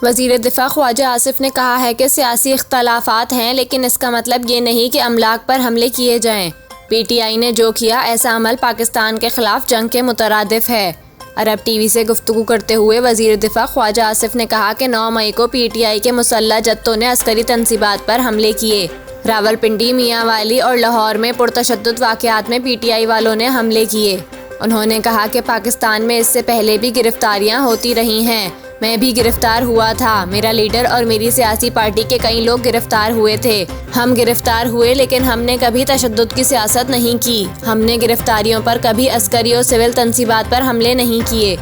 वज़ीर दिफ़ा ख्वाजा आसिफ ने कहा है कि सियासी इख्तलाफात हैं, लेकिन इसका मतलब ये नहीं कि अमलाक पर हमले किए जाएं। PTI ने जो किया ऐसा अमल पाकिस्तान के खिलाफ जंग के मुतरादिफ है। अरब TV से गुफ्तगू करते हुए वज़ीर दिफ़ा ख्वाजा आसिफ ने कहा कि 9 मई को PTI के मुसल्लह जत्तों ने अस्करी तंसीबात पर हमले किए। रावलपिंडी, मियांवाली और लाहौर में पुरतशद्दुद वाक़यात में PTI वालों ने हमले किए। उन्होंने कहा कि पाकिस्तान में इससे पहले भी गिरफ्तारियां होती रही हैं। मैं भी गिरफ्तार हुआ था। मेरा लीडर और मेरी सियासी पार्टी के कई लोग गिरफ्तार हुए थे। हम गिरफ्तार हुए, लेकिन हमने कभी तशद्दुद की सियासत नहीं की। हमने गिरफ्तारियों पर कभी अस्करी और सिविल तंसीबात पर हमले नहीं किए।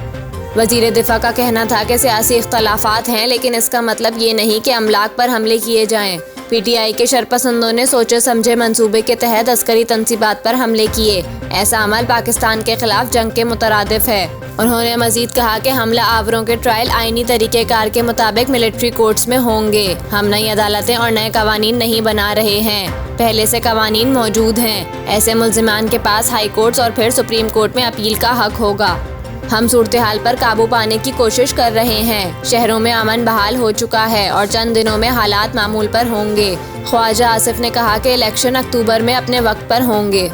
वज़ीर दिफ़ा का कहना था कि सियासी इख्तलाफात हैं, लेकिन इसका मतलब ये नहीं कि अमलाक पर हमले किए जाएं। PTI के शरपसंदों ने सोचे समझे मंसूबे के तहत अस्करी तंसीबात पर हमले किए। ऐसा अमल पाकिस्तान के खिलाफ जंग के मुतरादिफ है। उन्होंने मजीद कहा कि हमला आवरों के ट्रायल आईनी तरीक़ेकार के मुताबिक मिलिट्री कोर्ट्स में होंगे। हम नई अदालतें और नए कवानीन नहीं बना रहे हैं। पहले से कवानीन मौजूद हैं। ऐसे मुल्ज़िमान के पास हाई कोर्ट्स और फिर सुप्रीम कोर्ट में अपील का हक होगा। हम सूरत हाल पर काबू पाने की कोशिश कर रहे हैं। शहरों में अमन बहाल हो चुका है और चंद दिनों में हालात मामूल पर होंगे। ख्वाजा आसिफ ने कहा कि इलेक्शन अक्टूबर में अपने वक्त पर होंगे।